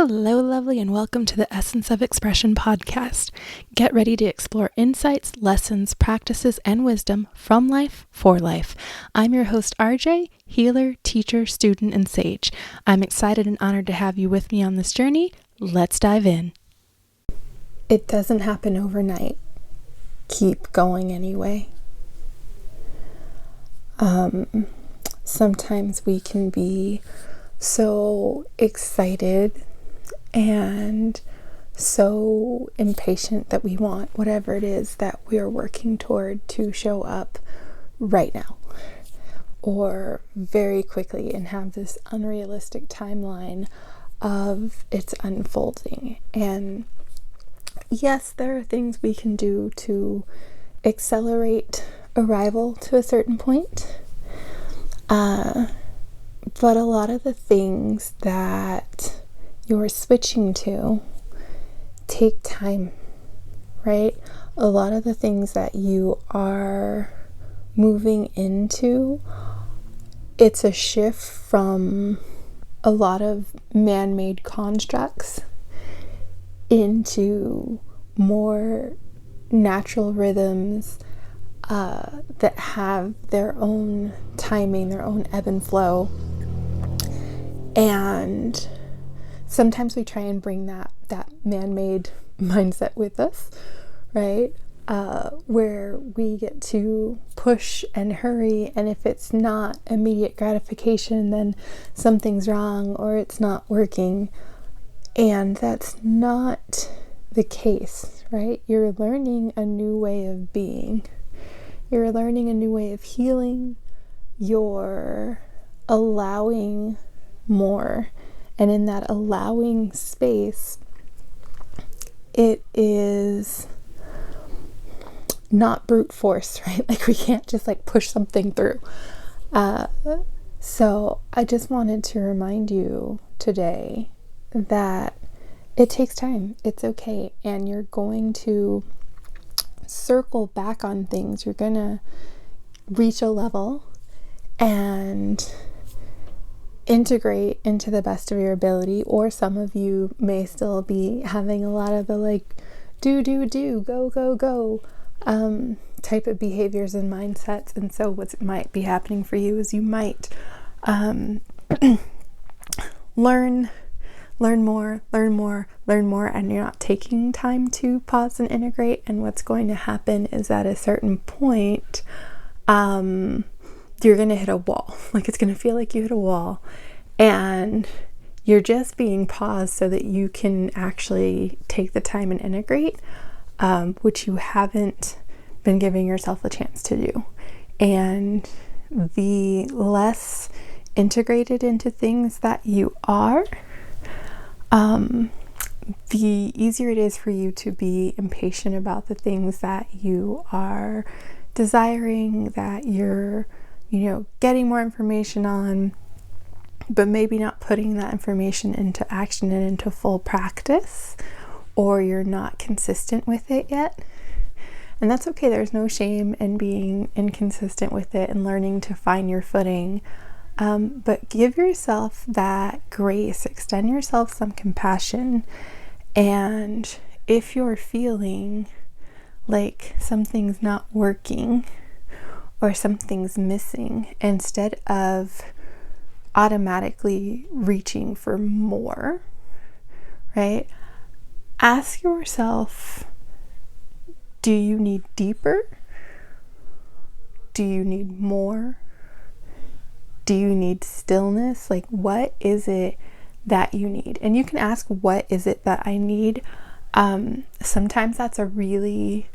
Hello, lovely, and welcome to the Essence of Expression podcast. Get ready to explore insights, lessons, practices, and wisdom from life for life. I'm your host, Arejay, healer, teacher, student, and sage. I'm excited and honored to have you with me on this journey. Let's dive in. It doesn't happen overnight. Keep going anyway. Sometimes we can be so excited and so impatient that we want whatever it is that we are working toward to show up right now or very quickly, and have this unrealistic timeline of its unfolding. And yes, there are things we can do to accelerate arrival to a certain point, but a lot of the things that you're switching to take time, right? A lot of the things that you are moving into, it's a shift from a lot of man-made constructs into more natural rhythms that have their own timing, their own ebb and flow. And sometimes we try and bring that man-made mindset with us, right? Where we get to push and hurry, and if it's not immediate gratification, then something's wrong or it's not working. And that's not the case, right? You're learning a new way of being. You're learning a new way of healing. You're allowing more. And in that allowing space, it is not brute force, right? Like we can't just push something through. So I just wanted to remind you today that it takes time. It's okay. And you're going to circle back on things. You're going to reach a level and integrate into the best of your ability, or some of you may still be having a lot of the do, go type of behaviors and mindsets. And so what might be happening for you is you might learn more, and you're not taking time to pause and integrate. And what's going to happen is at a certain point, you're going to hit a wall. It's going to feel like you hit a wall, and you're just being paused so that you can actually take the time and integrate, which you haven't been giving yourself a chance to do. And the less integrated into things that you are, the easier it is for you to be impatient about the things that you are desiring, that you're getting more information on, but maybe not putting that information into action and into full practice, or you're not consistent with it yet. And that's okay. There's no shame in being inconsistent with it and learning to find your footing. But give yourself that grace, extend yourself some compassion. And if you're feeling like something's not working or something's missing, instead of automatically reaching for more, right? Ask yourself, do you need deeper? Do you need more? Do you need stillness? What is it that you need? And you can ask, what is it that I need? Sometimes that's a really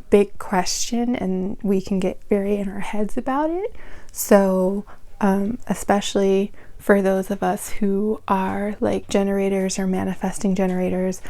big question, and we can get very in our heads about it. So especially for those of us who are generators or manifesting generators,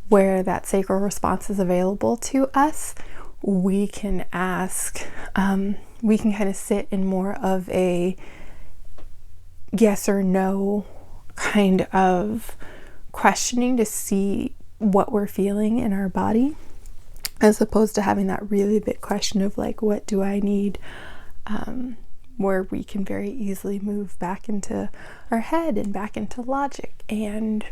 where that sacral response is available to us, we can ask, we can kind of sit in more of a yes or no kind of questioning to see what we're feeling in our body, as opposed to having that really big question of what do I need, where we can very easily move back into our head and back into logic. And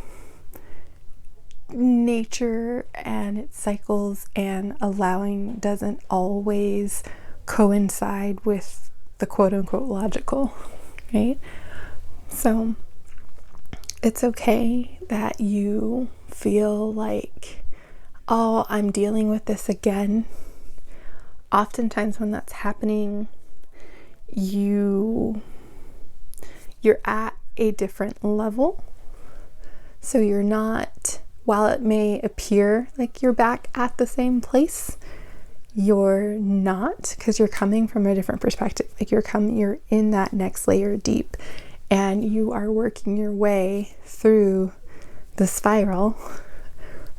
nature and its cycles and allowing doesn't always coincide with the quote-unquote logical, right? So it's okay that you feel like, oh, I'm dealing with this again. Oftentimes when that's happening, you're at a different level. So you're not, while it may appear like you're back at the same place, you're not, because you're coming from a different perspective. Like you're in that next layer deep, and you are working your way through the spiral,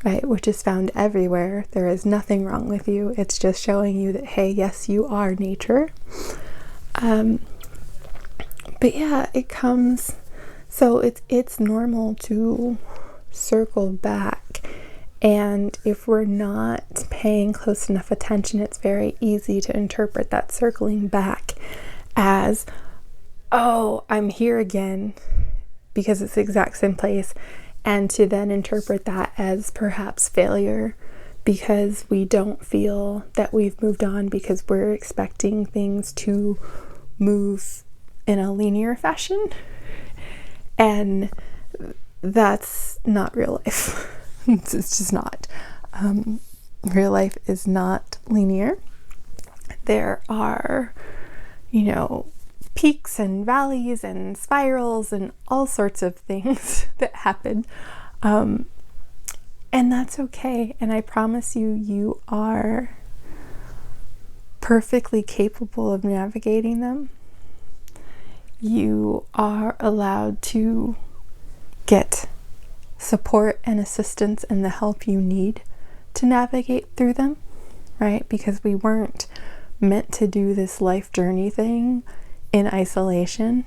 right, which is found everywhere. There is nothing wrong with you. It's just showing you that, hey, yes, you are nature. But yeah, it comes, so it's normal to circle back. And if we're not paying close enough attention, it's very easy to interpret that circling back as, oh, I'm here again, because it's the exact same place, and to then interpret that as perhaps failure because we don't feel that we've moved on, because we're expecting things to move in a linear fashion, and that's not real life. It's just not. Real life is not linear. There are, peaks and valleys and spirals and all sorts of things that happen. And that's okay. And I promise you, you are perfectly capable of navigating them. You are allowed to get support and assistance and the help you need to navigate through them, right? Because we weren't meant to do this life journey thing in isolation.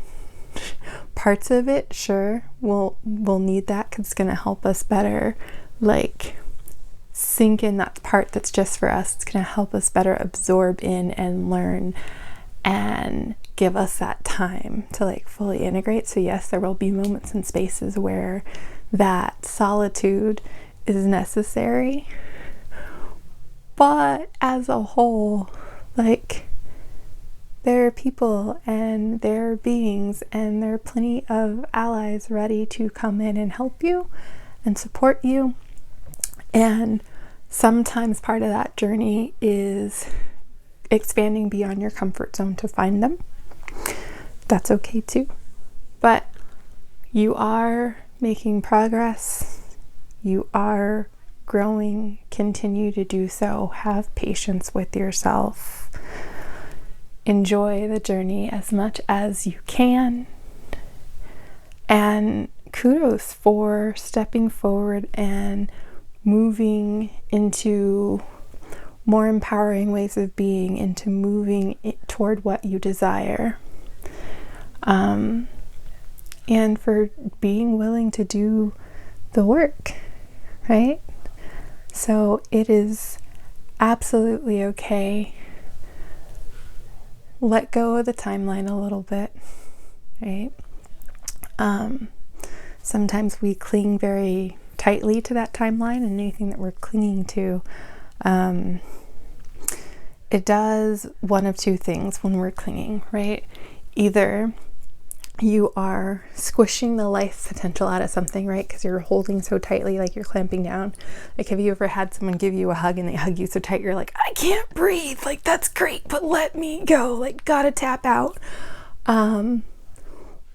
Parts of it, sure, we'll need that, because it's going to help us better, like, sink in that part that's just for us. It's going to help us better absorb in and learn and give us that time to, like, fully integrate. So yes, there will be moments and spaces where that solitude is necessary, but as a whole, like, there are people and there are beings and there are plenty of allies ready to come in and help you and support you. And sometimes part of that journey is expanding beyond your comfort zone to find them. That's okay too. But you are making progress. You are growing. Continue to do so. Have patience with yourself. Enjoy the journey as much as you can. And kudos for stepping forward and moving into more empowering ways of being, into moving toward what you desire. And for being willing to do the work, right? So it is absolutely okay. Let go of the timeline a little bit, right? Sometimes we cling very tightly to that timeline, and anything that we're clinging to, it does one of two things when we're clinging, right? Either you are squishing the life potential out of something, right? Because you're holding so tightly, like you're clamping down. Like, have you ever had someone give you a hug and they hug you so tight you're like, I can't breathe, like, that's great, but let me go, like, gotta tap out.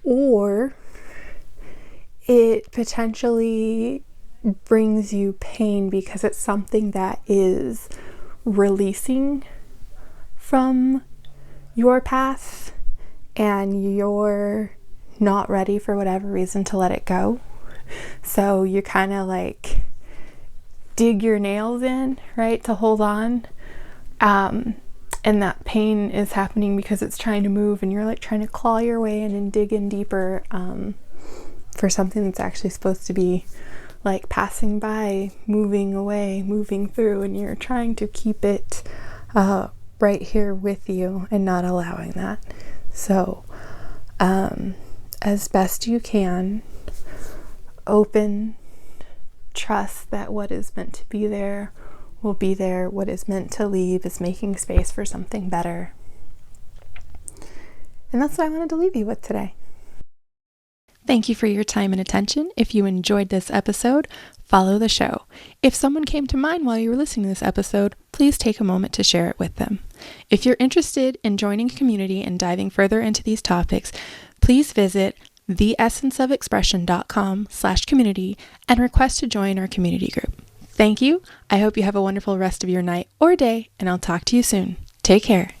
Or it potentially brings you pain because it's something that is releasing from your path, and you're not ready for whatever reason to let it go. So you kind of like dig your nails in, right, to hold on. And that pain is happening because it's trying to move, and you're like trying to claw your way in and dig in deeper for something that's actually supposed to be like passing by, moving away, moving through, and you're trying to keep it right here with you and not allowing that. So as best you can, open trust that what is meant to be there will be there. What is meant to leave is making space for something better. And that's what I wanted to leave you with today. Thank you for your time and attention. If you enjoyed this episode, follow the show. If someone came to mind while you were listening to this episode, please take a moment to share it with them. If you're interested in joining a community and diving further into these topics, please visit theessenceofexpression.com/community and request to join our community group. Thank you. I hope you have a wonderful rest of your night or day, and I'll talk to you soon. Take care.